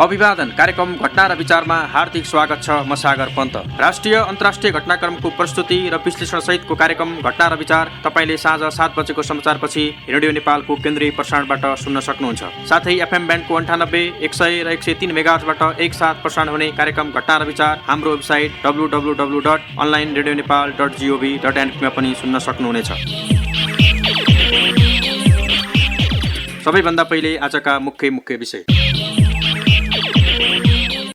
अभिवादन कार्यक्रम घटना र विचारमा हार्दिक स्वागत छ। म सागर पन्त। राष्ट्रिय अन्तर्राष्ट्रिय घटनाक्रमको प्रस्तुति र विश्लेषण सहितको कार्यक्रम घटना र विचार तपाईले साँझ 7 बजेको समाचारपछि रेडियो नेपालको केन्द्रीय प्रसारणबाट सुन्न सक्नुहुन्छ। साथै एफएम ब्यान्डको 98, 100 र 103 मेगाहर्जबाट एकसाथ प्रसारण हुने कार्यक्रम घटना र विचार हाम्रो वेबसाइट www.onlineradionepal.gov.np मा पनि सुन्न सक्नुहुनेछ। सबैभन्दा पहिले आजका मुख्य विषय।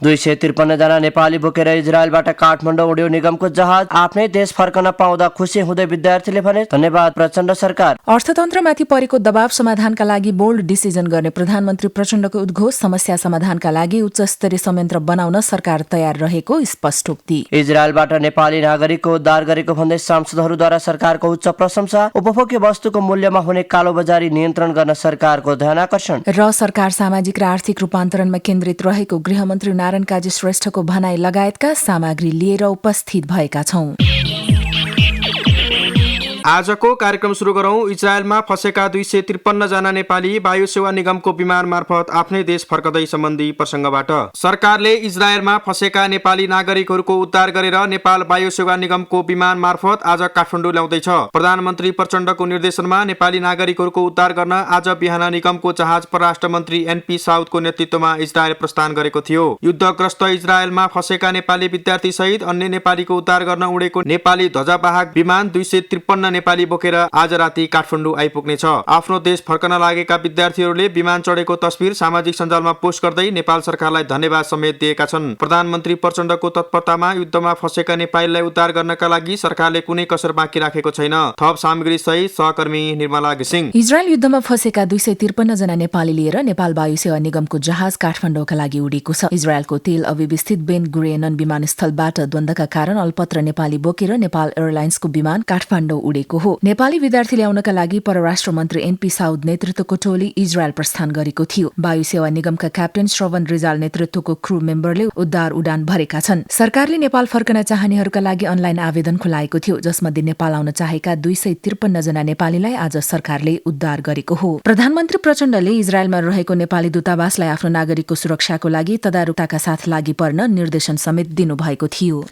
253 जना नेपाली बोकेर इजरायलबाट काठमाडौँ उड्यो निगमको जहाज। आफ्नै देश फर्कन पाउँदा खुसी हुँदै विद्यार्थीले भने धन्यवाद प्रचण्ड सरकार। अर्थतन्त्रमाथि परेको दबाव समाधानका लागि बोल्ड डिसिजन गर्ने प्रधानमन्त्री प्रचण्डको उद्घोष। समस्या समाधानका लागि उच्च स्तरीय संयन्त्र बनाउन सरकार तयार रहेको स्पष्टोक्ति। इजरायलबाट नेपाली नागरिकको उद्धार गरेको भन्दै सांसदहरूद्वारा सरकारको उच्च प्रशंसा। उपभोग्य वस्तुको मूल्यमा हुने कालोबजारी नियन्त्रण गर्न सरकारको ध्यानाकर्षण। र सरकार सामाजिक र आर्थिक रूपान्तरणमा केन्द्रित रहेको गृहमन्त्री नारायण काजी श्रेष्ठको भनाई लगायतका सामग्री लिएर उपस्थित भएका छौं। आजको कार्यक्रम सुरु गरौं। इजरायलमा फँसेका 253 जना नेपाली वायु सेवा निगमको विमान मार्फत आफ्नै देश फर्कदै सम्बन्धी प्रसंगबाट। सरकारले इजरायलमा फँसेका नेपाली नागरिकहरूको उद्धार गरेर नेपाल वायु सेवा निगमको विमान मार्फत आज काठमाडौँ ल्याउँदैछ। प्रधानमन्त्री प्रचण्डको निर्देशनमा नेपाली नागरिकहरूको उद्धार गर्न आज बिहान निगमको जहाज परराष्ट्र मन्त्री एनपी साउदको नेतृत्वमा इजरायल प्रस्थान गरेको थियो। युद्धग्रस्त इजरायलमा फँसेका नेपाली विद्यार्थी सहित अन्य नेपालीको उद्धार गर्न उडेको नेपाली ध्वजावाहक विमान 253 नेपाली बोकेर आज राति काठमाडौँ आइपुग्नेछ। आफ्नो देश फर्कन लागेका विद्यार्थीहरूले विमान चढेको तस्बिर सामाजिक सञ्जालमा पोस्ट गर्दै नेपाल सरकारलाई धन्यवाद समेत दिएका छन्। प्रधानमन्त्री प्रचण्डको तत्परतामा युद्धमा फँसेका नेपालीलाई उद्धार गर्नका लागि सरकारले कुनै कसर बाँकी राखेको छैन। थप सामग्री सहित सहकर्मी निर्मला घिसिङ। इजरायल युद्धमा फँसेका 253 जना नेपाली लिएर नेपाल वायु सेवा निगमको जहाज काठमाडौँका लागि उडेको छ। इजरायलको तेल अभिव स्थित बेन गुरियन विमानस्थलबाट द्वन्द्वका कारण अल्पत्र नेपाली बोकेर नेपाल एयरलाइन्सको विमान काठमाडौँ उडेको हो। नेपाली विद्यार्थी ल्याउनका लागि परराष्ट्र मन्त्री एनपी साउद नेतृत्वको टोली इजरायल प्रस्थान गरेको थियो। वायु सेवा निगमका क्याप्टेन श्रवण रिजाल नेतृत्वको क्रू मेम्बरले उद्धार उडान भरेका छन्। सरकारले नेपाल फर्कन चाहनेहरूका लागि अनलाइन आवेदन खुलाएको थियो, जसमध्ये नेपाल आउन चाहेका 253 जना नेपालीलाई आज सरकारले उद्धार गरेको हो। प्रधानमन्त्री प्रचण्डले इजरायलमा रहेको नेपाली दूतावासलाई आफ्नो नागरिकको सुरक्षाको लागि तदारुकताका साथ लागि पर्न निर्देशन समेत दिनुभएको थियो।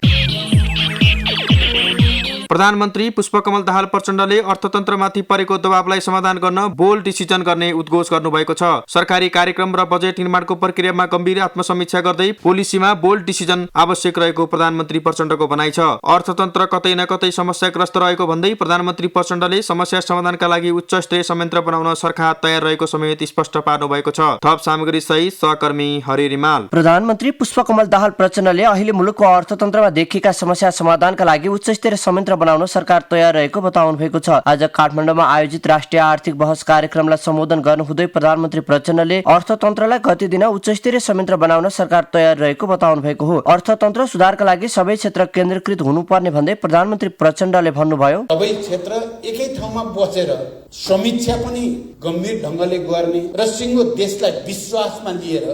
प्रधानमन्त्री पुष्पकमल दाहाल प्रचण्डले अर्थतन्त्रमाथि परेको दबावलाई समाधान गर्न बोल्ड डिसिजन गर्ने उद्घोष गर्नुभएको छ। सरकारी कार्यक्रम र बजेट निर्माणको प्रक्रियामा गम्भीर आत्मसमीक्षा गर्दै पोलिसीमा बोल्ड डिसिजन आवश्यक रहेको प्रधानमन्त्री प्रचण्डको भनाइ छ। अर्थतन्त्र कतै न कतै समस्याग्रस्त रहेको भन्दै प्रधानमन्त्री प्रचण्डले समस्या समाधानका लागि उच्च स्तरीय संयन्त्र बनाउन सरकार तयार रहेको समेत स्पष्ट पार्नु भएको छ। थप सामग्री सहित सहकर्मी हरि रिमाल। प्रधानमन्त्री पुष्पकमल दाहाल प्रचण्डले अहिले मुलुकको अर्थतन्त्रमा देखिएका समस्या समाधानका लागि उच्च स्तरीय संयन्त्र बनाउन सरकार तयार रहेको बताउनु भएको छ। आज काठमाडौँमा आयोजित राष्ट्रिय आर्थिक बहस कार्यक्रमलाई सम्बोधन गर्नुहुँदै प्रधानमन्त्री प्रचण्डले अर्थतन्त्रलाई गति दिन उच्च स्तरीय संयन्त्र बनाउन सरकार तयार रहेको बताउनु भएको हो। अर्थतन्त्र सुधारका लागि सबै क्षेत्र केन्द्रीकृत हुनुपर्ने भन्दै प्रधानमन्त्री प्रचण्डले भन्नुभयो, सबै क्षेत्र एकै ठाउँमा बसेर समीक्षा पनि गम्भीर ढङ्गले गर्ने र सिङ्गो देशलाई विश्वासमा लिएर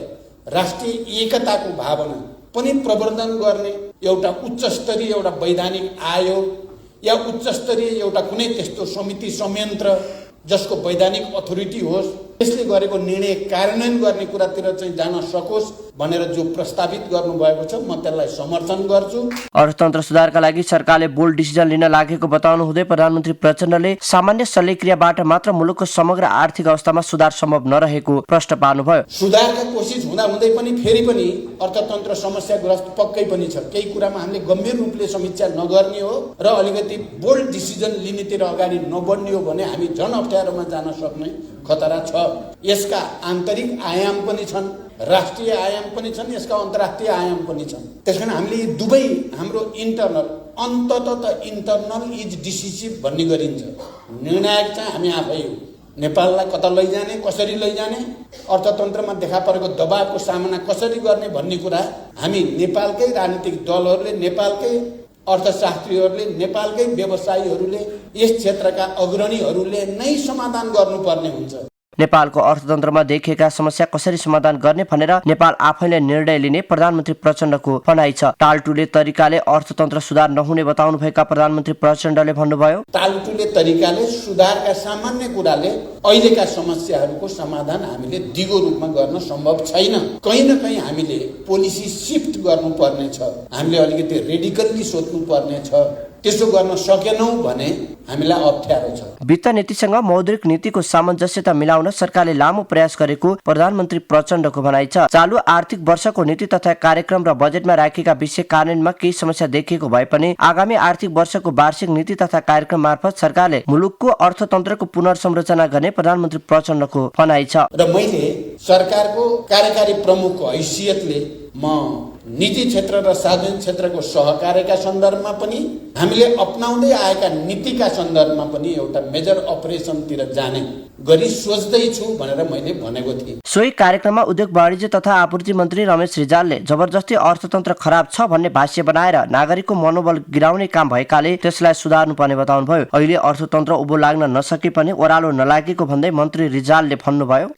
राष्ट्रिय एकताको भावना पनि प्रवर्धन गर्ने एउटा उच्च स्तरीय एउटा वैधानिक आयोग या उच्च स्तरीय एउटा कुनै त्यस्तो समिति संयन्त्र जसको वैधानिक अथोरिटी होस्, त्यसले गरेको निर्णय कार्यान्वयन गर्ने कुरातिर चाहिँ जान सकोस् भनेर जो प्रस्तावित गर्नुभएको छ, म त्यसलाई समर्थन गर्छु। अर्थतन्त्र सुधारका लागि सरकारले बोल्ड डिसिजन लिन लागेको बताउनु हुँदै प्रधानमन्त्री प्रचण्डले सामान्य शल्यक्रियाबाट मात्र मुलुकको समग्र आर्थिक अवस्थामा सुधार सम्भव नरहेको प्रश्न पार्नुभयो। सुधारका कोसिस हुँदै पनि फेरि पनि अर्थतन्त्र समस्याग्रस्त पक्कै पनि छ। केही कुरामा हामीले गम्भीर रूपले समीक्षा नगर्ने हो र अलिकति बोल्ड डिसिजन लिनेतिर अगाडि नबढ्ने हो भने हामी झन अप्ठ्यारोमा जान सक्ने खतरा छ। यसका आन्तरिक आयाम पनि छन्, राष्ट्रिय आयाम पनि छन्, यसका अन्तर्राष्ट्रिय आयाम पनि छन्। त्यसकारण हामीले यी दुवै हाम्रो इन्टरनल इज डिसिसिभ भन्ने गरिन्छ। निर्णायक चाहिँ हामी आफै हो। नेपाललाई कता लैजाने, कसरी लैजाने, अर्थतन्त्रमा देखा परेको दबावको सामना कसरी गर्ने भन्ने कुरा हामी नेपालकै राजनीतिक दलहरूले, नेपालकै अर्थशास्त्रीहरूले, नेपालकै व्यवसायीहरूले, यस क्षेत्रका अग्रणीहरूले नै समाधान गर्नुपर्ने हुन्छ। नेपालको अर्थतन्त्रमा देखिएका समस्या कसरी समाधान गर्ने भनेर नेपाल आफैले निर्णय लिने प्रधानमन्त्री प्रचण्डको भनाइ छ। टालटुले तरिकाले अर्थतन्त्र सुधार नहुने बताउनुभएका प्रधानमन्त्री प्रचण्डले भन्नुभयो, टालटुले तरिकाले सुधारका सामान्य कुराले अहिलेका समस्याहरूको समाधान हामीले दिगो रूपमा गर्न सम्भव छैन। कहीँ न कहीँ हामीले पोलिसी शिफ्ट गर्नुपर्ने छ, हामीले अलिकति रेडिकल्ली सोच्नु पर्ने छ। त्यसो गर्न सकेनौं भने हामीलाई अप्ठ्यारो छ। वित्त नीतिसँग मौद्रिक नीतिको सामञ्जस्यता मिलाउन सरकारले लामो प्रयास गरेको प्रधानमन्त्री प्रचण्डको भनाइ छ। चालु आर्थिक वर्षको नीति तथा कार्यक्रम र बजेटमा राखेका विषय कार्यान्वयनमा केही समस्या देखिएको भए पनि आगामी आर्थिक वर्षको वार्षिक नीति तथा कार्यक्रम मार्फत सरकारले मुलुकको अर्थतन्त्रको पुनर्संरचना गर्ने प्रधानमन्त्री प्रचण्डको भनाइ छ। र मैले सरकारको कार्यकारी प्रमुखको हैसियतले म निजी क्षेत्र र सार्वजनिक क्षेत्रको सहकार्यका सन्दर्भमा पनि हामीले अपनाउँदै आएका नीतिका सन्दर्भमा पनि एउटा मेजर अपरेसनतिर जाने गरी सोच्दैछु भनेर मैले भनेको थिएँ। सोही कार्यक्रममा उद्योग वाणिज्य तथा आपूर्ति मन्त्री रमेश रिजालले जबरजस्ती अर्थतन्त्र खराब छ भन्ने भाष्य बनाएर नागरिकको मनोबल गिराउने काम भएकाले त्यसलाई सुधार्नुपर्ने बताउनुभयो। अहिले अर्थतन्त्र उभो लाग्न नसके पनि ओह्रालो नलागेको भन्दै मन्त्री रिजालले भन्नुभयो,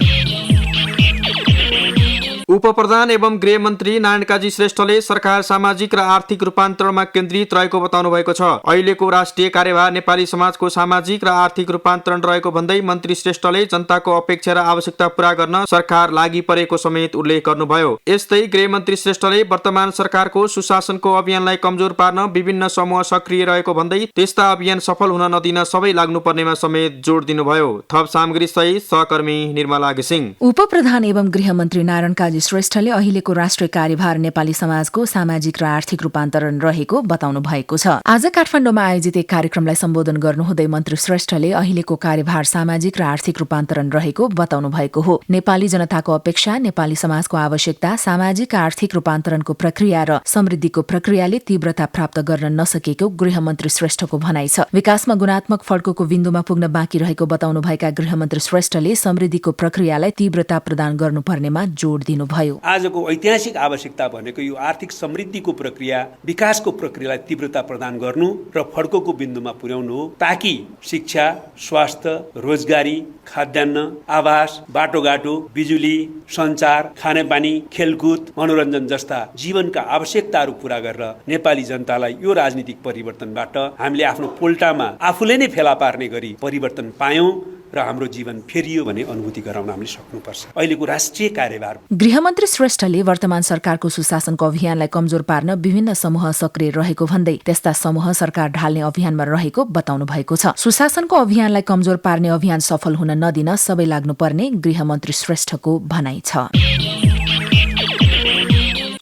उपप्रधान एवं गृहमन्त्री नारायण काजी श्रेष्ठले सरकार सामाजिक र आर्थिक रूपान्तरणमा केन्द्रित रहेको बताउनु भएको छ। अहिलेको राष्ट्रिय कार्यभार नेपाली समाजको सामाजिक र आर्थिक रूपान्तरण रहेको भन्दै मन्त्री श्रेष्ठले जनताको अपेक्षा र आवश्यकता पूरा गर्न सरकार लागि परेको समेत उल्लेख गर्नुभयो। यस्तै गृहमन्त्री श्रेष्ठले वर्तमान सरकारको सुशासनको अभियानलाई कमजोर पार्न विभिन्न समूह सक्रिय रहेको भन्दै त्यस्ता अभियान सफल हुन नदिन सबै लाग्नुपर्नेमा समेत जोड दिनुभयो। थप सामग्री सहित सहकर्मी निर्मला घिसिङ। उपप्रधान एवं गृहमन्त्री नारायण काजी श्रेष्ठले अहिलेको राष्ट्रिय कार्यभार नेपाली समाजको सामाजिक र आर्थिक रूपान्तरण रहेको बताउनु भएको छ। आज काठमाडौँमा आयोजित एक कार्यक्रमलाई सम्बोधन गर्नुहुँदै मन्त्री श्रेष्ठले अहिलेको कार्यभार सामाजिक र आर्थिक रूपान्तरण रहेको बताउनु भएको हो। नेपाली जनताको अपेक्षा, नेपाली समाजको आवश्यकता, सामाजिक आर्थिक रूपान्तरणको प्रक्रिया र समृद्धिको प्रक्रियाले तीव्रता प्राप्त गर्न नसकेको गृहमन्त्री श्रेष्ठको भनाइ छ। विकासमा गुणात्मक फड्कोको बिन्दुमा पुग्न बाँकी रहेको बताउनुभएका गृहमन्त्री श्रेष्ठले समृद्धिको प्रक्रियालाई तीव्रता प्रदान गर्नुपर्नेमा जोड दिनु भयो। आजको ऐतिहासिक आवश्यकता भनेको यो आर्थिक समृद्धिको प्रक्रिया, विकासको प्रक्रियालाई तीव्रता प्रदान गर्नु र फड्कोको बिन्दुमा पुर्याउनु हो, ताकि शिक्षा, स्वास्थ्य, रोजगारी, खाद्यान्न, आवास, बाटोघाटो, बिजुली, सञ्चार, खानेपानी, खेलकुद, मनोरञ्जन जस्ता जीवनका आवश्यकताहरू पूरा गरेर नेपाली जनतालाई यो राजनीतिक परिवर्तनबाट हामीले आफ्नो पोल्टामा आफूले नै फेला पार्ने गरी परिवर्तन पायौं र हाम्रो जीवन फेरियो भन्ने अनुभूति गराउन हामीले सक्नुपर्छ। अहिलेको राष्ट्रिय कार्यभार गृहमन्त्री श्रेष्ठले वर्तमान सरकारको सुशासनको अभियानलाई कमजोर पार्न विभिन्न समूह सक्रिय रहेको भन्दै त्यस्ता समूह सरकार ढाल्ने अभियानमा रहेको बताउनु भएको छ। सुशासनको अभियानलाई कमजोर पार्ने अभियान सफल हुन नदिन सबै लाग्नुपर्ने गृहमन्त्री श्रेष्ठको भनाइ छ।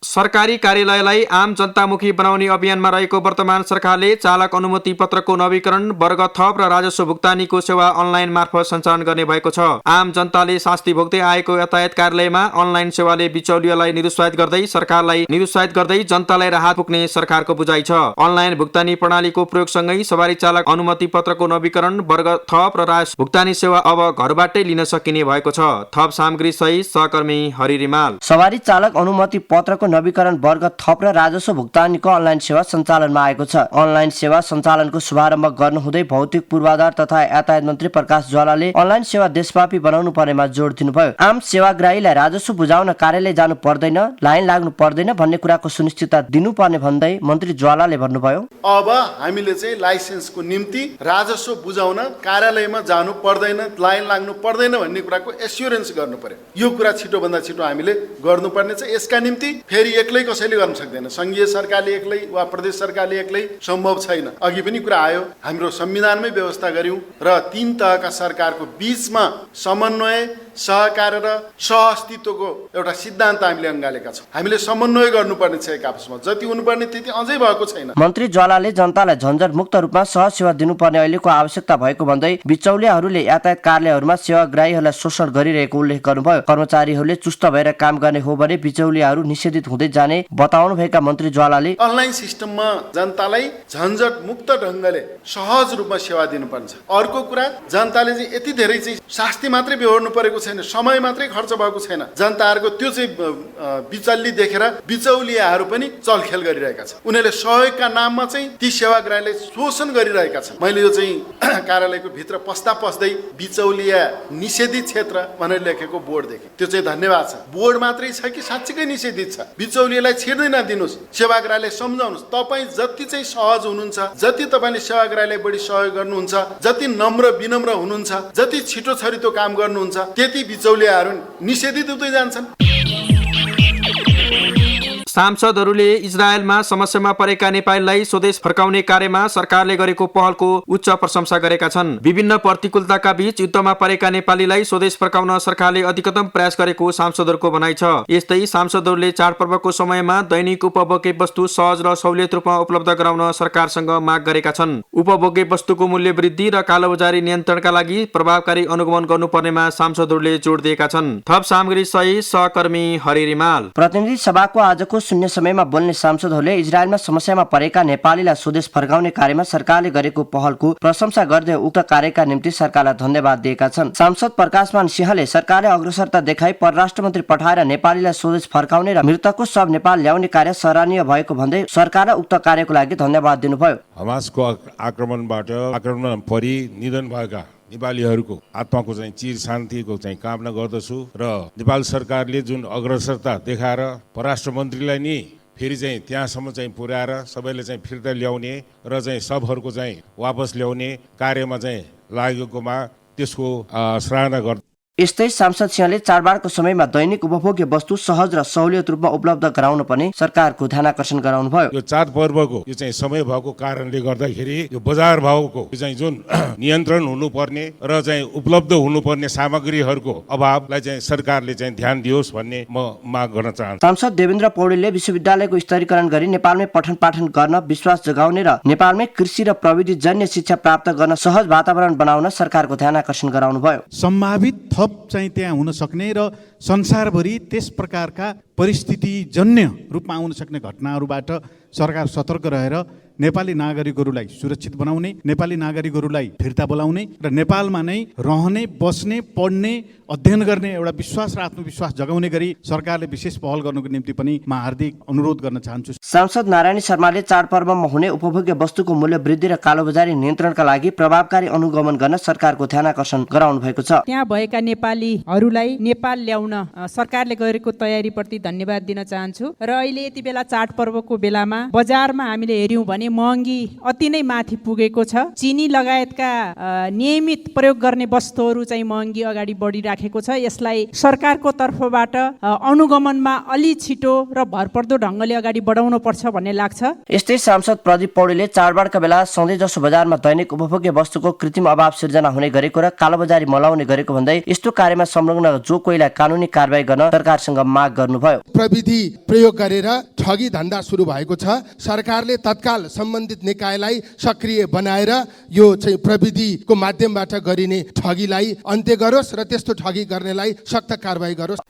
सरकारी कार्यालयलाई आम जनतामुखी बनाउने अभियानमा रहेको वर्तमान सरकारले चालक अनुमति पत्रको नवीकरण, वर्ग थप र राजस्व भुक्तानीको सेवा अनलाइन मार्फत सञ्चालन गर्ने भएको छ। आम जनताले शास्ति भोग्दै आएको यातायात कार्यालयमा अनलाइन सेवाले बिचौलियालाई निरुत्साहित गर्दै सरकारलाई निरुत्साहित गर्दै जनतालाई राहत पुग्ने सरकारको बुझाइ छ। अनलाइन भुक्तानी प्रणालीको प्रयोगसँगै सवारी चालक अनुमति पत्रको नवीकरण, वर्ग थप र राजस्व भुक्तानी सेवा अब घरबाटै लिन सकिने भएको छ। थप सामग्री सहित सहकर्मी हरि रिमाल। सवारी चालक अनुमति पत्रको नवीकरण, वर्ग थप र राजस्व भुक्तानीको अनलाइन सेवा सञ्चालनमा आएको छ। अनलाइन सेवा सञ्चालनको शुभारम्भ गर्नुहुँदै भौतिक पूर्वाधार तथा यातायात मन्त्री प्रकाश ज्वालाले अनलाइन सेवा देशव्यापी बनाउनु पर्नेमा जोड दिनुभयो। आम सेवाग्राहीलाई राजस्व बुझाउन कार्यालय जानु पर्दैन, लाइन लाग्नु पर्दैन भन्ने कुराको सुनिश्चितता दिनुपर्ने भन्दै मन्त्री ज्वालाले भन्नुभयो, अब हामीले चाहिँ लाइसेन्सको निम्ति राजस्व बुझाउन कार्यालयमा जानु पर्दैन, लाइन लाग्नु पर्दैन भन्ने कुराको एस्युरेन्स गर्नु पर्यो। यो कुरा छिटोभन्दा छिटो हामीले गर्नुपर्ने छ। यसका निम्ति फेरि एक्लै कसैले गर्न सक्दैन। संघीय सरकारले एक्लै वा प्रदेश सरकारले एक्लै सम्भव छैन। अघि पनि कुरा आयो, हाम्रो संविधानमै व्यवस्था गर्यौं र 3 तहका सरकारको बीचमा समन्वय, सहकार र सहअस्तित्वको एउटा सिद्धान्त हामीले अँगालेका छौँ। हामीले समन्वय गर्नुपर्ने छ एक आपसमा, जति हुनुपर्ने त्यति अझै भएको छैन। मन्त्री ज्वालाले जनतालाई झन्झट मुक्त रूपमा सहज सेवा दिनुपर्ने अहिलेको आवश्यकता भएको भन्दै बिचौलियाहरूले यातायात कार्यालयहरूमा सेवाग्राहीहरूलाई शोषण गरिरहेको उल्लेख गर्नुभयो। कर्मचारीहरूले चुस्त भएर काम गर्ने हो भने बिचौलियाहरू निषेधित हुँदै जाने बताउनु भएका मन्त्री ज्वालाले अनलाइन सिस्टममा जनतालाई झन्झट मुक्त ढङ्गले सहज रूपमा सेवा दिनुपर्छ। अर्को कुरा, जनताले चाहिँ यति धेरै चाहिँ शास्ति मात्रै बेहोर्नु परेको गरेको छैन, समय मात्रै खर्च भएको छैन। जनताहरूको त्यो चाहिँ बिचल्ली देखेर बिचौलियाहरू पनि चलखेल गरिरहेका छन्। उनीहरूले सहयोगका नाममा चाहिँ ती सेवाग्राहीलाई शोषण गरिरहेका छन्। मैले यो चाहिँ कार्यालयको भित्र पस्दै बिचौलिया निषेधित क्षेत्र भनेर लेखेको बोर्ड देखेँ। त्यो चाहिँ धन्यवाद छ। बोर्ड मात्रै छ कि साँच्चीकै निषेधित छ? बिचौलियालाई छिर्दै नदिनुहोस्, सेवाग्राहीलाई सम्झाउनुहोस्। तपाईँ जति चाहिँ सहज हुनुहुन्छ, जति तपाईँले सेवाग्राहीलाई बढी सहयोग गर्नुहुन्छ, जति नम्र विनम्र हुनुहुन्छ, जति छिटो छरितो काम गर्नुहुन्छ, त्यति बिचौलियाहरू निषेधित हुँदै जान्छन्। सांसदहरूले इजरायलमा समस्यामा परेका नेपालीलाई स्वदेश फर्काउने कार्यमा सरकारले गरेको पहलको उच्च प्रशंसा गरेका छन्। विभिन्न प्रतिकूलताका बीच युद्धमा परेका नेपालीलाई स्वदेश फर्काउन सरकारले अधिकतम प्रयास गरेको सांसदहरूको भनाइ छ। यस्तै सांसदहरूले चाडपर्वको समयमा दैनिक उपभोग्य वस्तु सहज र सहुलियत रूपमा उपलब्ध गराउन सरकारसँग माग गरेका छन्। उपभोग्य वस्तुको मूल्य वृद्धि र कालोबजारी नियन्त्रणका लागि प्रभावकारी अनुगमन गर्नुपर्नेमा सांसदहरूले जोड दिएका छन्। थप सामग्री सहित सहकर्मी हरि रिमाल। प्रतिनिधि सभाको आजको शून्य समयमा बोल्ने सांसदहरूले इजरायलमा समस्यामा परेका नेपालीलाई स्वदेश फर्काउने कार्यमा सरकारले गरेको पहलको प्रशंसा गर्दै उक्त कार्यका निम्ति सरकारलाई धन्यवाद दिएका छन्। सांसद प्रकाशमान सिंहले सरकारले अग्रसरता देखाई परराष्ट्र मन्त्री पठाएर नेपालीलाई स्वदेश फर्काउने र मृतकको शव नेपाल ल्याउने कार्य सराहनीय भएको भन्दै सरकारलाई उक्त कार्यको लागि धन्यवाद दिनुभयो। हमासको आक्रमण परि निधन भएका नेपालीहरूको आत्माको चाहिँ चिर शान्तिको चाहिँ कामना गर्दछु र नेपाल सरकारले जुन अग्रसरता देखाएर परराष्ट्र मन्त्रीलाई नि फेरि चाहिँ त्यहाँसम्म चाहिँ पुर्याएर सबैले चाहिँ फिर्ता ल्याउने र चाहिँ सबहरूको चाहिँ वापस ल्याउने कार्यमा चाहिँ लागेकोमा त्यसको सराहना गर्छु। यस्तै सांसद सिंहले चाडबाडको समयमा दैनिक उपभोग्य वस्तु सहज र सहुलियत रूपमा उपलब्ध गराउन पनि सरकारको ध्यानाकर्षण गराउनु भयो। यो चाडपर्वको यो चाहिँ समय भएको कारणले गर्दाखेरि यो बजार भावको यो चाहिँ जुन नियन्त्रण हुनुपर्ने र चाहिँ उपलब्ध हुनुपर्ने सामग्रीहरूको अभावलाई चाहिँ सरकारले चाहिँ ध्यान दियोस् भन्ने म माग गर्न चाहन्छु। सांसद देवेन्द्र पौडेलले विश्वविद्यालयको स्तरीकरण गरी नेपालमै पठन पाठन गर्न विश्वास जगाउने र नेपालमै कृषि र प्रविधि जन्य शिक्षा प्राप्त गर्न सहज वातावरण बनाउन सरकारको ध्यानाकर्षण गराउनु भयो। सम्भावित चाहिँ त्यहाँ हुन सक्ने र संसारभरि त्यस प्रकारका परिस्थितिजन्य रूपमा आउन सक्ने घटनाहरूबाट सरकार सतर्क रहेर नेपाली नागरिकहरूलाई सुरक्षित बनाउने, नेपाली नागरिकहरूलाई फिर्ता बोलाउने र नेपालमा नै रहने, बस्ने, पढ्ने, अध्ययन गर्ने एउटा विश्वास र आत्मविश्वास जगाउने गरी सरकारले विशेष पहल गर्नुको निम्ति पनि म हार्दिक अनुरोध गर्न चाहन्छु। सांसद नारायण शर्माले चाडपर्वमा हुने उपभोग्य वस्तुको मूल्य वृद्धि र कालोबजारी नियन्त्रणका लागि प्रभावकारी अनुगमन गर्न सरकारको ध्यानाकर्षण गराउनु भएको छ। त्यहाँ भएका नेपालीहरूलाई नेपाल ल्याउन सरकारले गरेको तयारीप्रति धन्यवाद दिन चाहन्छु र अहिले यति बेला चाडपर्वको बेलामा बजारमा हामीले हेर्यौं भने महँगी अति नै माथि पुगेको छ। चिनी लगायतका नियमित प्रयोग गर्ने वस्तुहरू चाहिँ महँगी अगाडि बढिराखेको छ। यसलाई सरकारको तर्फबाट अनुगमनमा अलि छिटो र भरपर्दो ढङ्गले अगाडि बढाउनु पर्छ भन्ने लाग्छ। यस्तै सांसद प्रदीप पौडेलले चाडबाडका बेला सधैँ जसो बजारमा दैनिक उपभोग्य वस्तुको कृत्रिम अभाव सिर्जना हुने गरेको र कालोबजारी मलाउने गरेको भन्दै यस्तो कार्यमा संलग्न जो कोहीलाई कानुनी कारबाही गर्न सरकारसँग माग गर्नुभयो। प्रविधि प्रयोग गरेर ठगी धन्दा सुरु भएको छ। सरकारले तत्काल सम्बन्धित निकायलाई सक्रिय बनाएर यो चाहिँ प्रविधिको माध्यमबाट गरिने ठगीलाई अन्त्य गरोस् र त्यस्तो ठगी गर्नेलाई सख्त कारबाही गरोस्।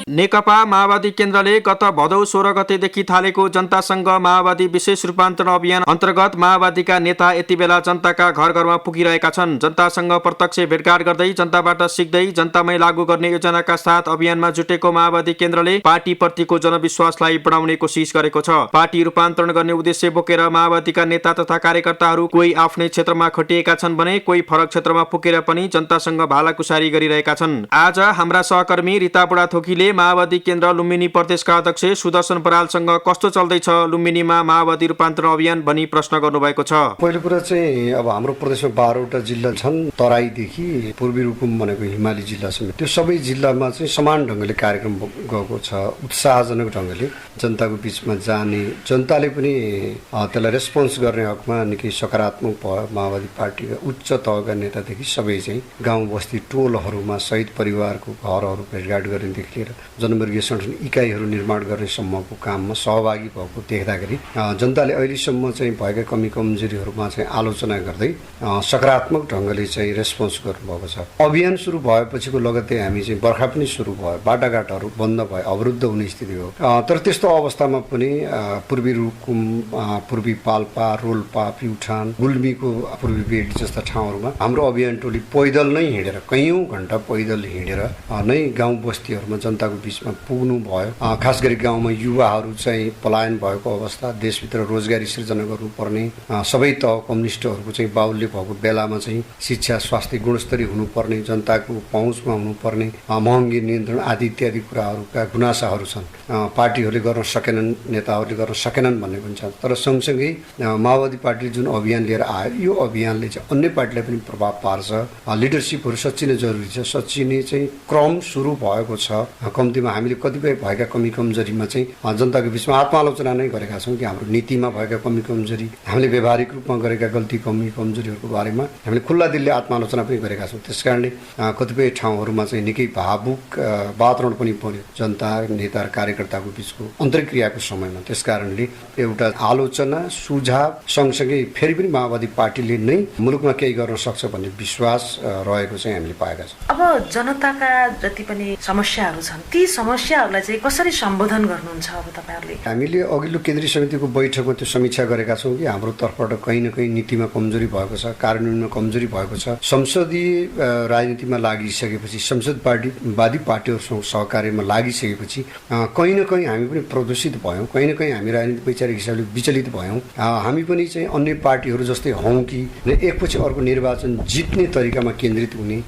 नेकपा माओवादी केन्द्रले गत भदौ 16 गतेदेखि थालेको जनतासँग माओवादी विशेष रूपान्तरण अभियान अन्तर्गत माओवादीका नेता यति बेला जनताका घर घरमा पुगिरहेका छन्। जनतासँग प्रत्यक्ष भेटघाट गर्दै जनताबाट सिक्दै जनतामै लागू गर्ने योजनाका साथ अभियानमा जुटेको माओवादी केन्द्रले पार्टीप्रतिको जनविश्वासलाई बढाउने कोसिस गरेको छ। पार्टी रूपान्तरण गर्ने उद्देश्य बोकेर माओवादीका नेता तथा कार्यकर्ताहरू कोही आफ्नै क्षेत्रमा खटिएका छन् भने कोही फरक क्षेत्रमा पुगेर पनि जनतासँग भालाकुसारी गरिरहेका छन्। आज हाम्रा सहकर्मी रिता बुढाथोकीले माओवादी केन्द्र लुम्बिनी प्रदेशका अध्यक्ष सुदर्शन बरालसँग कस्तो चल्दैछ लुम्बिनीमा माओवादी रूपान्तरण अभियान भनी प्रश्न गर्नुभएको छ। पहिलो कुरा चाहिँ अब हाम्रो प्रदेशमा 12वटा जिल्ला छन्, तराईदेखि पूर्वी रुकुम भनेको हिमाली जिल्लासम्म। त्यो सबै जिल्लामा चाहिँ समान ढङ्गले कार्यक्रम गएको छ। उत्साहजनक ढङ्गले जनताको बिचमा जाने, जनताले पनि त्यसलाई रेस्पोन्स गर्ने हकमा निकै सकारात्मक भयो। माओवादी पार्टीका उच्च तहका नेतादेखि सबै चाहिँ गाउँ बस्ती टोलहरूमा शहीद परिवारको घरहरू भेटघाट गर्नेदेखि लिएर जनवर्गीय संगठन इकाइहरू निर्माण गर्ने सम्मको काममा सहभागी भएको देख्दाखेरि जनताले अहिलेसम्म चाहिँ भएका कमी कमजोरीहरूमा चाहिँ आलोचना गर्दै सकारात्मक ढङ्गले चाहिँ रेस्पोन्स गर्नुभएको छ। अभियान सुरु भएपछिको लगत्तै हामी चाहिँ बर्खा पनि सुरु भयो, बाटाघाटहरू बन्द भयो, अवरुद्ध हुने स्थिति हो। तर त्यस्तो अवस्थामा पनि पूर्वी रुकुम, पूर्वी पाल्पा, रोल्पा, प्युठान, गुल्मीको पूर्वी बेड जस्ता ठाउँहरूमा हाम्रो अभियान टोली पैदल नै हिँडेर, कैयौँ घण्टा पैदल हिँडेर नै गाउँ बस्तीहरूमा जनताको बिचमा पुग्नु भयो। खास गरी गाउँमा युवाहरू चाहिँ पलायन भएको अवस्था, देशभित्र रोजगारी सृजना गर्नुपर्ने, सबै तह कम्युनिस्टहरूको चाहिँ बाहुल्य भएको बेलामा चाहिँ शिक्षा स्वास्थ्य गुणस्तरीय हुनुपर्ने, जनताको पहुँचमा हुनुपर्ने, महँगी नियन्त्रण आदि इत्यादि कुराहरूका गुनासाहरू छन्। पार्टीहरूले गर्न सकेनन्, नेताहरूले गर्न सकेनन् भन्ने पनि छ। तर सँगसँगै माओवादी पार्टीले जुन अभियान लिएर आयो, यो अभियानले चाहिँ अन्य पार्टीलाई पनि प्रभाव पार्छ। लिडरसिपहरू सच्चिनै जरुरी छ। सच्चिने चाहिँ क्रम सुरु भएको छ। कम्तीमा हामीले कतिपय भएका कमी कमजोरीमा चाहिँ जनताको बिचमा आत्मालोचना नै गरेका छौँ कि हाम्रो नीतिमा भएका कमी कमजोरी, हामीले व्यवहारिक रूपमा गरेका गल्ती कमी कमजोरीहरूको बारेमा हामीले खुल्ला दिलले आत्मालोचना पनि गरेका छौँ। त्यसकारणले कतिपय ठाउँहरूमा चाहिँ निकै भावुक वातावरण पनि बन्यो जनता, नेता र कार्यकर्ताको बिचको अन्तर्क्रियाको समयमा। त्यसकारणले एउटा आलोचना, सुझाव सँगसँगै फेरि पनि माओवादी पार्टीले नै मुलुकमा केही गर्न सक्छ भन्ने विश्वास रहेको चाहिँ हामीले पाएका छौँ। अब जनताका जति पनि समस्याहरू छन्, ती समस्याहरूलाई चाहिँ कसरी सम्बोधन गर्नुहुन्छ अब तपाईँहरूले? हामीले अघिल्लो केन्द्रीय समितिको बैठकमा त्यो समीक्षा गरेका छौँ कि हाम्रो तर्फबाट कहीँ न कहीँ नीतिमा कमजोरी भएको छ, कार्यान्वयनमा कमजोरी भएको छ। संसदीय राजनीतिमा लागिसकेपछि, संसदवादी पार्टीहरूसँग सहकार्यमा लागिसकेपछि कहीँ न कहीँ हामी पनि प्रदूषित भयौँ, कहीँ न कहीँ हामी राजनीतिक वैचारिक हिसाबले विचलित भयौँ। हामी पनि चाहिँ अन्य पार्टीहरू जस्तै हौँ कि एकपछि अर्को निर्वाचन जित्ने तरिकामा केन्द्रित हुने,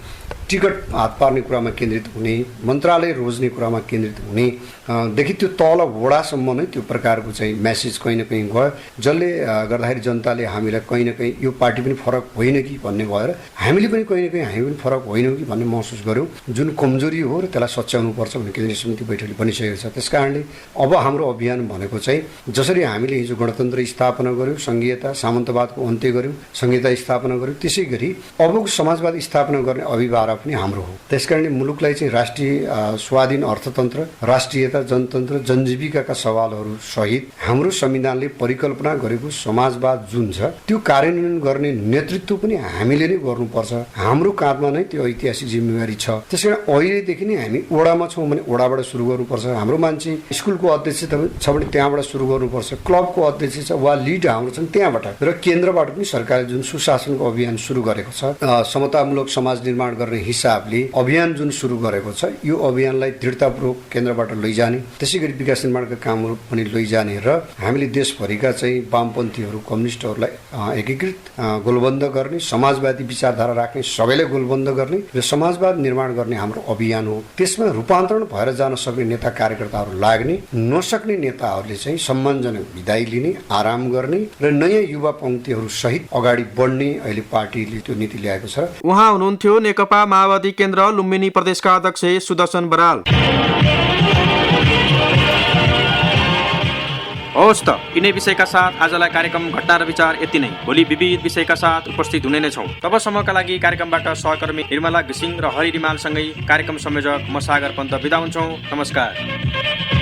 टिकट हात पार्ने कुरामा केन्द्रित हुने, मन्त्रालय रोज्ने कुरामा केन्द्रित हुने देखि त्यो तल वडासम्म नै त्यो प्रकारको चाहिँ मेसेज कहीँ न कहीँ गयो, जसले गर्दाखेरि जनताले हामीलाई कहीँ न कहीँ यो पार्टी पनि फरक होइन कि भन्ने भएर हामीले पनि कहीँ न कहीँ हामी पनि फरक होइनौँ कि भन्ने महसुस गऱ्यौँ। जुन कमजोरी हो र त्यसलाई सच्याउनुपर्छ भन्ने केन्द्रीय समिति बैठकले भनिसकेको छ। त्यसकारणले अब हाम्रो अभियान भनेको चाहिँ जसरी हामीले हिजो गणतन्त्र स्थापना गऱ्यौँ, सङ्घीयता सामन्तवादको अन्त्य गऱ्यौँ, संहिता स्थापना गऱ्यौँ, त्यसै गरी अबको समाजवाद स्थापना गर्ने अभिभावक पनि हाम्रो हो। त्यसकारणले मुलुकलाई चाहिँ राष्ट्रिय स्वाधीन अर्थतन्त्र, राष्ट्रियता, जनतन्त्र, जनजीविकाका सवालहरू सहित हाम्रो संविधानले परिकल्पना गरेको समाजवाद जुन छ त्यो कार्यान्वयन गर्ने नेतृत्व पनि हामीले नै गर्नुपर्छ। हाम्रो काँधमा नै त्यो ऐतिहासिक जिम्मेवारी छ। त्यसकारण अहिलेदेखि नै हामी ओडामा छौँ भने ओडाबाट सुरु गर्नुपर्छ। हाम्रो मान्छे स्कुलको अध्यक्ष छ भने त्यहाँबाट सुरु गर्नुपर्छ। क्लबको अध्यक्ष छ वा लिड हाम्रो छन् त्यहाँबाट, र केन्द्रबाट पनि सरकारले जुन सुशासनको अभियान सुरु गरेको छ, समतामूलक समाज निर्माण गर्ने हिसाबले अभियान जुन सुरु गरेको छ, यो अभियानलाई दृढतापूर्वक केन्द्रबाट लैजाने, त्यसै गरी विकास निर्माणका कामहरू पनि लैजाने र हामीले देशभरिका चाहिँ वामपन्थीहरू, कम्युनिस्टहरूलाई एकीकृत गोलबन्द गर्ने, समाजवादी विचारधारा राख्ने सबैलाई गोलबन्द गर्ने र समाजवाद निर्माण गर्ने हाम्रो अभियान हो। त्यसमा रूपान्तरण भएर जान सक्ने नेता कार्यकर्ताहरू लाग्ने, नसक्ने नेताहरूले चाहिँ सम्मानजनक विदाई लिने, आराम गर्ने र नयाँ युवा पङ्क्तिहरू सहित अगाडि बढ्ने अहिले पार्टीले त्यो नीति ल्याएको छ। उहाँ हुनुहुन्थ्यो नेकपा माओवादी केन्द्र लुम्बिनी प्रदेशका अध्यक्ष सुदर्शन बराल। होस् त, यिनै विषयका साथ आजलाई कार्यक्रम घटना र विचार यति नै। भोलि विविध विषयका साथ उपस्थित हुने नै छौँ। तबसम्मका लागि कार्यक्रमबाट सहकर्मी निर्मला घिसिङ र हरि रिमालसँगै कार्यक्रम संयोजक म सागर पन्त बिदा हुन्छौँ। नमस्कार।